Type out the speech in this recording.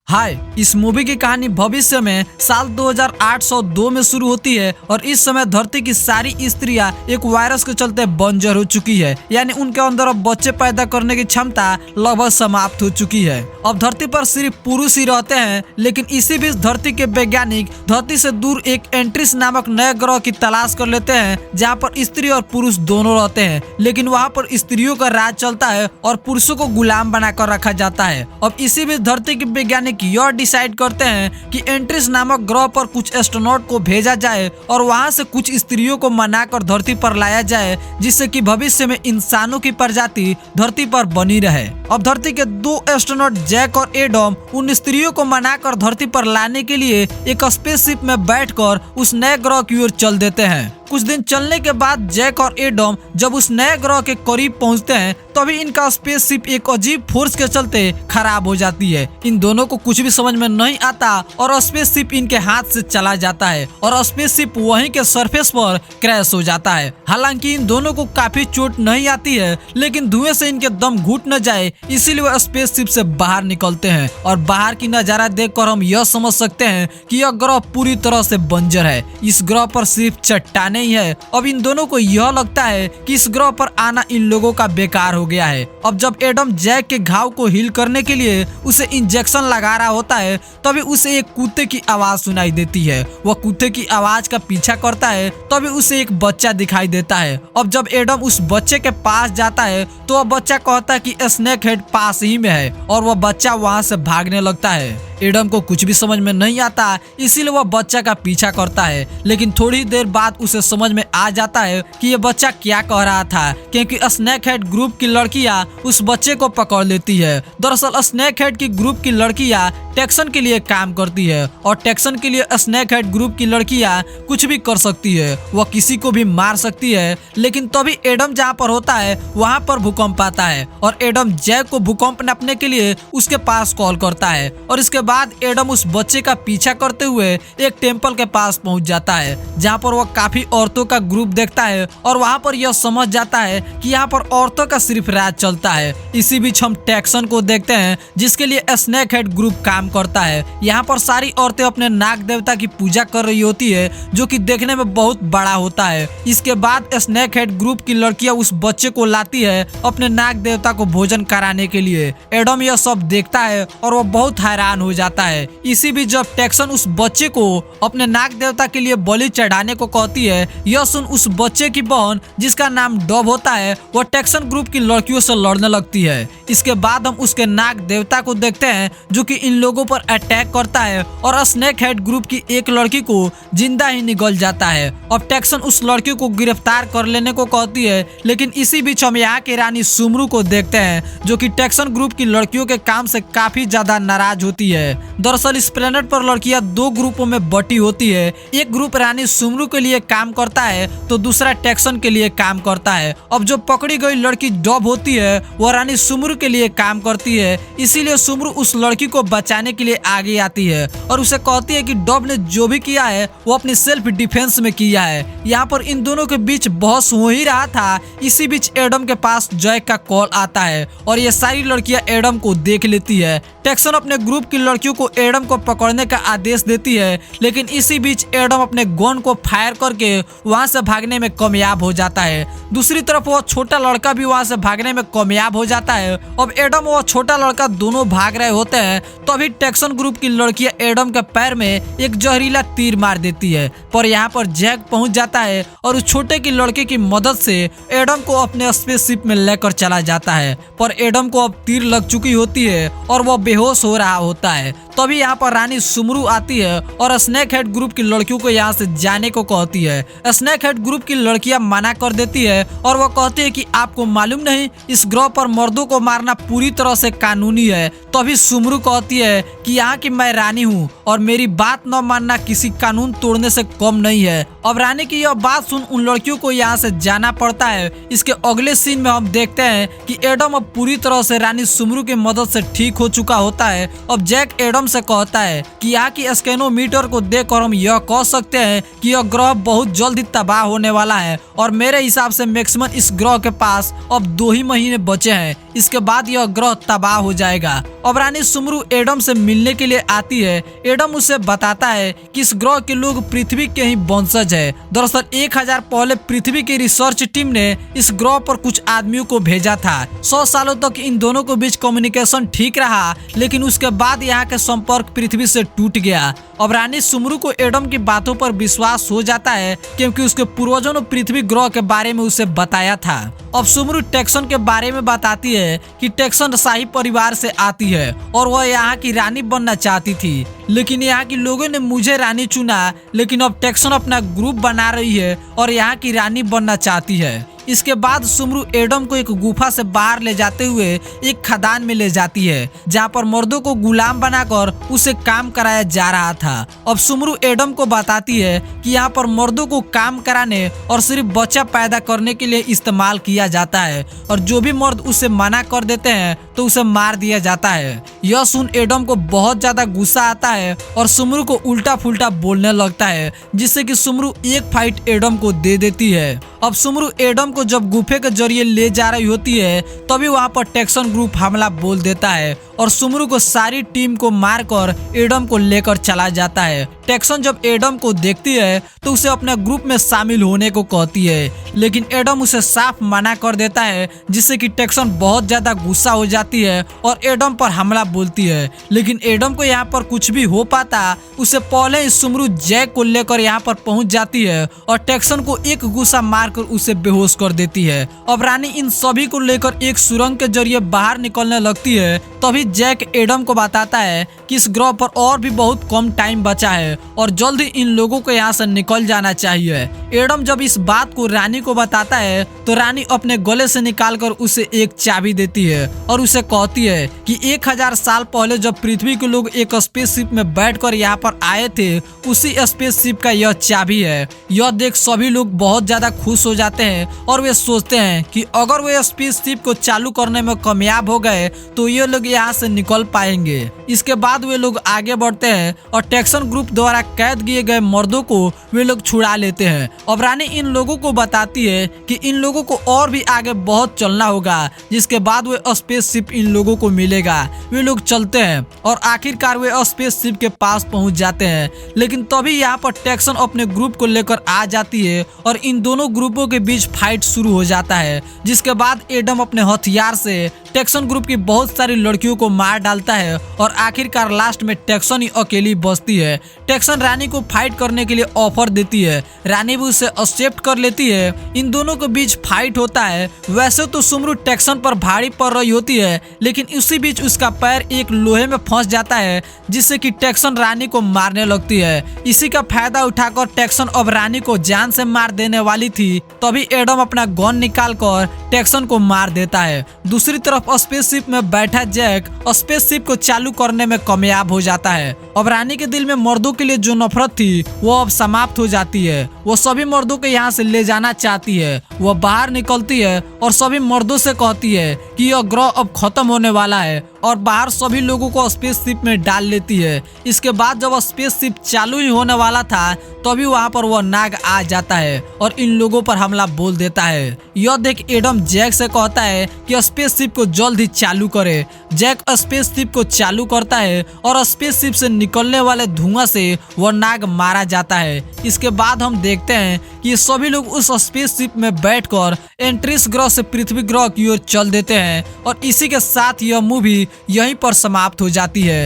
हाय, इस मूवी की कहानी भविष्य में साल 2802 में शुरू होती है और इस समय धरती की सारी स्त्रियां एक वायरस के चलते बंजर हो चुकी है। यानी उनके अंदर अब बच्चे पैदा करने की क्षमता लगभग समाप्त हो चुकी है। अब धरती पर सिर्फ पुरुष ही रहते हैं, लेकिन इसी बीच धरती के वैज्ञानिक धरती से दूर एक एंट्रिस नामक नए ग्रह की तलाश कर लेते हैं, जहाँ पर स्त्री और पुरुष दोनों रहते हैं। लेकिन वहाँ पर स्त्रियों का राज चलता है और पुरुषों को गुलाम बनाकर रखा जाता है। अब इसी बीच धरती के वैज्ञानिक यह डिसाइड करते हैं कि एंट्रिस नामक ग्रह पर कुछ एस्ट्रोनॉट को भेजा जाए और वहां से कुछ स्त्रियों को मनाकर धरती पर लाया जाए, जिससे कि भविष्य में इंसानों की प्रजाति धरती पर बनी रहे। अब धरती के दो एस्ट्रोनॉट जैक और एडम उन स्त्रियों को मनाकर धरती पर लाने के लिए एक स्पेसशिप में बैठकर उस नए ग्रह की ओर चल देते हैं। कुछ दिन चलने के बाद जैक और एडम जब उस नए ग्रह के करीब पहुंचते हैं, तभी इनका स्पेसशिप एक अजीब फोर्स के चलते खराब हो जाती है। इन दोनों को कुछ भी समझ में नहीं आता और स्पेसशिप इनके हाथ से चला जाता है और स्पेसशिप वहीं के सरफेस पर क्रैश हो जाता है। हालांकि इन दोनों को काफी चोट नहीं आती है, लेकिन धुएं से इनके दम घुट न जाए, इसीलिए वो स्पेसशिप से बाहर निकलते हैं और बाहर की नजारा देखकर हम यह समझ सकते हैं कि यह ग्रह पूरी तरह से बंजर है। इस ग्रह पर सिर्फ चट्टान नहीं है। अब इन दोनों को यह लगता है कि इस ग्रह पर आना इन लोगों का बेकार हो गया है। अब जब एडम जैक के घाव को हील करने के लिए उसे इंजेक्शन लगा रहा होता है, तभी उसे एक कुत्ते की आवाज सुनाई देती है। वह कुत्ते की आवाज का पीछा करता है, तभी उसे एक बच्चा दिखाई देता है। अब जब एडम उस बच्चे के पास जाता है, तो वह बच्चा कहता है कि स्नेक हेड पास ही में है और वह बच्चा वहाँ से भागने लगता है। एडम को कुछ भी समझ में नहीं आता, इसीलिए वह बच्चा का पीछा करता है। लेकिन थोड़ी देर बाद उसे समझ में आ जाता है कि यह बच्चा क्या कह रहा था, क्योंकि स्नेक हेड ग्रुप की लड़कियां उस बच्चे को पकड़ लेती है। दरअसल स्नेक हेड की ग्रुप की लड़कियां टेक्सन के लिए काम करती है और टेक्सन के लिए स्नेक हेड ग्रुप की लड़कियां कुछ भी कर सकती है। वह किसी को भी मार सकती है। लेकिन तभी एडम जहाँ पर होता है वहाँ पर भूकंप आता है और एडम जैक को भूकंप नापने के लिए उसके पास कॉल करता है और इसके बाद एडम उस बच्चे का पीछा करते हुए एक टेंपल के पास पहुंच जाता है, जहां पर वह काफी औरतों का ग्रुप देखता है और वहां पर यह समझ जाता है कि यहां पर औरतों का सिर्फ राज चलता है। इसी बीच हम टेक्सन को देखते हैं, जिसके लिए स्नेक हेड ग्रुप काम करता है। यहाँ पर सारी औरतें अपने नाग देवता की पूजा कर रही होती है, जो कि देखने में बहुत बड़ा होता है। इसके बाद स्नेक हेड ग्रुप की लड़कियां उस बच्चे को लाती है अपने नाग देवता को भोजन कराने के लिए। एडम यह सब देखता है और वह बहुत हैरान हो जाता है। इसी बीच जब टेक्सन उस बच्चे को अपने नाग देवता के लिए बलि चढ़ाने को कहती है, यह सुन उस बच्चे की बहन, जिसका नाम डब होता है, वह टेक्सन ग्रुप की लड़कियों से लड़ने लगती है। इसके बाद हम उसके नाग देवता को देखते हैं, जो कि इन लोगों पर अटैक करता है और स्नेक हेड ग्रुप की एक लड़की को जिंदा ही निगल जाता है। अब टेक्सन उस लड़की को गिरफ्तार कर लेने को कहती है, लेकिन इसी बीच हम यहाँ की रानी सुमरू को देखते हैं, जो कि टेक्सन ग्रुप की लड़कियों के काम से काफी ज्यादा नाराज होती है। दरअसल इस प्लेनेट पर लड़कियां दो ग्रुपों में बटी होती है। एक ग्रुप रानी सुमरू के लिए काम करता है तो दूसरा टेक्सन के लिए काम करता है। अब जो पकड़ी गई लड़की डब होती है, वह रानी सुमरू के लिए काम करती है। इसीलिए सुमरू उस लड़की को बचाने के लिए आगे आती है और उसे कहती है कि डब ने जो भी किया है वो अपनी सेल्फ डिफेंस में किया है। यहाँ पर इन दोनों के बीच बहस हो ही रहा था। इसी बीच एडम के पास जैक का कॉल आता है और ये सारी लड़कियां एडम को देख लेती है। टेक्सन अपने ग्रुप की लड़कियों को एडम को पकड़ने का आदेश देती है, लेकिन इसी बीच एडम अपने गन को फायर करके वहां से भागने में कामयाब हो जाता है। दूसरी तरफ वो छोटा लड़का भी वहां से भागने में कामयाब हो जाता है। अब एडम और छोटा लड़का दोनों भाग रहे होते हैं, तभी टेक्सन ग्रुप की लड़कियां एडम के पैर में एक जहरीला तीर मार देती है। पर यहाँ पर जैक पहुंच जाता है और उस छोटे की लड़के की मदद से एडम को अपने स्पेसशिप में लेकर चला जाता है। पर एडम को अब तीर लग चुकी होती है और वह बेहोश हो रहा होता है। तभी यहाँ पर रानी सुमरू आती है और स्नेक हेड ग्रुप की लड़कियों को यहाँ से जाने को कहती है। स्नेक हेड ग्रुप की लड़कियां मना कर देती है और वो कहती है कि आपको मालूम नहीं, इस ग्रह पर मर्दों को मारना पूरी तरह से कानूनी है। तभी सुमरू कहती है कि यहाँ की मैं रानी हूँ और मेरी बात न मानना किसी कानून तोड़ने से कम नहीं है। अब रानी की यह बात सुन उन लड़कियों को यहाँ से जाना पड़ता है। इसके अगले सीन में हम देखते हैं कि एडम अब पूरी तरह से रानी सुमरू की मदद से ठीक हो चुका होता है। अब जैक एडम से कहता है कि यहाँ की स्कैनोमीटर को देखकर हम यह कह सकते हैं कि यह ग्रह बहुत जल्द ही तबाह होने वाला है और मेरे हिसाब से मैक्सिमम इस ग्रह के पास अब 2 ही महीने बचे हैं। इसके बाद यह ग्रह तबाह हो जाएगा। अब रानी सुमरू एडम से मिलने के लिए आती है। एडम उसे बताता है कि इस ग्रह के लोग पृथ्वी के ही वंशज है। दरअसल 1000 पहले पृथ्वी की रिसर्च टीम ने इस ग्रह पर कुछ आदमियों को भेजा था। 100 सालों तक इन दोनों के बीच कम्युनिकेशन ठीक रहा, लेकिन उसके बाद यहाँ के संपर्क पृथ्वी से टूट गया। अब रानी सुमरू को एडम की बातों पर विश्वास हो जाता है, क्योंकि उसके पूर्वजों ने पृथ्वी ग्रह के बारे में उसे बताया था। अब सुमरू टेक्सन के बारे में बताती है कि टेक्सन शाही परिवार से आती है और वह यहाँ की रानी बनना चाहती थी, लेकिन यहाँ के लोगों ने मुझे रानी चुना। लेकिन अब टेक्सन अपना ग्रुप बना रही है और यहाँ की रानी बनना चाहती है। इसके बाद सुमरू एडम को एक गुफा से बाहर ले जाते हुए एक खदान में ले जाती है, जहाँ पर मर्दों को गुलाम बनाकर उसे काम कराया जा रहा था। अब सुमरू एडम को बताती है कि यहाँ पर मर्दों को काम कराने और सिर्फ बच्चा पैदा करने के लिए इस्तेमाल किया जाता है, और जो भी मर्द उसे मना कर देते हैं तो उसे मार दिया जाता है। यह सुन एडम को बहुत ज्यादा गुस्सा आता है और सुमरू को उल्टा फुल्टा बोलने लगता है, जिससे कि सुमरू एक फाइट एडम को दे देती है। अब सुमरू एडम को जब गुफे के जरिए ले जा रही होती है, तभी वहाँ पर टेक्सन ग्रुप हमला बोल देता है और सुमरू को सारी टीम को मारकर एडम को लेकर चला जाता है। टेक्सन जब एडम को देखती है तो उसे अपने ग्रुप में शामिल होने को कहती है, लेकिन एडम उसे साफ मना कर देता है, जिससे कि टेक्सन बहुत ज्यादा गुस्सा हो जाती है और एडम पर हमला बोलती है। लेकिन एडम को यहाँ पर कुछ भी हो पाता उससे पहले ही सुमरू जैक को लेकर यहाँ पर पहुंच जाती है और टेक्सन को एक गुस्सा मारकर उसे बेहोश कर देती है। अब रानी इन सभी को लेकर एक सुरंग के जरिए बाहर निकलने लगती है। तभी जैक एडम को बताता है कि इस ग्रह पर और भी बहुत कम टाइम बचा है और जल्द ही इन लोगों को यहाँ से निकल जाना चाहिए। एडम जब इस बात को रानी को बताता है तो रानी अपने गले से निकालकर उसे एक चाबी देती है और उसे कहती है कि 1000 साल पहले जब पृथ्वी के लोग एक स्पेसशिप में बैठकर यहाँ पर आए थे, उसी स्पेसशिप का यह चाबी है। यह देख सभी लोग बहुत ज्यादा खुश हो जाते हैं और वे सोचते हैं कि अगर वे स्पेसशिप को चालू करने में कामयाब हो गए तो ये लोग यहाँ से निकल पाएंगे। इसके बाद वे लोग आगे बढ़ते हैं और टेक्सन ग्रुप द्वारा कैद किए गए मर्दों को वे लोग छुड़ा लेते हैं। अब रानी इन लोगों को बताती है कि इन लोगों को और भी आगे बहुत चलना होगा, जिसके बाद वे स्पेसशिप इन लोगों को मिलेगा। वे लोग चलते हैं और आखिरकार वे स्पेसशिप के पास पहुंच जाते हैं, लेकिन तभी यहाँ पर टेक्सन अपने ग्रुप को लेकर आ जाती है और इन दोनों ग्रुपों के बीच फाइट शुरू हो जाता है, जिसके बाद एडम अपने हथियार से टेक्सन ग्रुप की बहुत सारी लड़कियों को मार डालता है और आखिरकार लास्ट में टेक्सन ही अकेली बचती है। टेक्सन रानी को फाइट करने के लिए ऑफर देती है, रानी भी उसे एक्सेप्ट कर लेती है। इन दोनों के बीच फाइट होता है। वैसे तो सुमरू टेक्सन पर भारी पड़ रही होती है, लेकिन उसी बीच उसका पैर एक लोहे में फंस जाता है, जिससे कि टेक्सन रानी को मारने लगती है। इसी का फायदा उठाकर टेक्सन अब रानी को जान से मार देने वाली थी, तभी एडम अपना गन निकालकर टेक्सन को मार देता है। दूसरी तरफ स्पेसशिप में बैठा जैक स्पेसशिप को चालू करने में कामयाब हो जाता है। अब रानी के दिल में मर्दों के लिए जो नफरत थी वो अब समाप्त हो जाती है। वो सभी मर्दों को यहाँ से ले जाना चाहती है। वह बाहर निकलती है और सभी मर्दों से कहती है कि यह ग्रह अब खत्म होने वाला है और बाहर सभी लोगों को स्पेसशिप में डाल लेती है। इसके बाद जब स्पेसशिप चालू ही होने वाला था तभी वहाँ पर वह नाग आ जाता है और इन लोगों पर हमला बोल देता है। यह देख एडम जैक से कहता है कि स्पेसशिप को जल्द ही चालू करे। जैक स्पेसशिप को चालू करता है और स्पेसशिप से निकलने वाले धुआं से वह नाग मारा जाता है। इसके बाद हम देखते हैं कि सभी लोग उस स्पेसशिप में बैठकर एंट्रिस ग्रह से पृथ्वी ग्रह की ओर चल देते हैं और इसी के साथ यह मूवी यहीं पर समाप्त हो जाती है।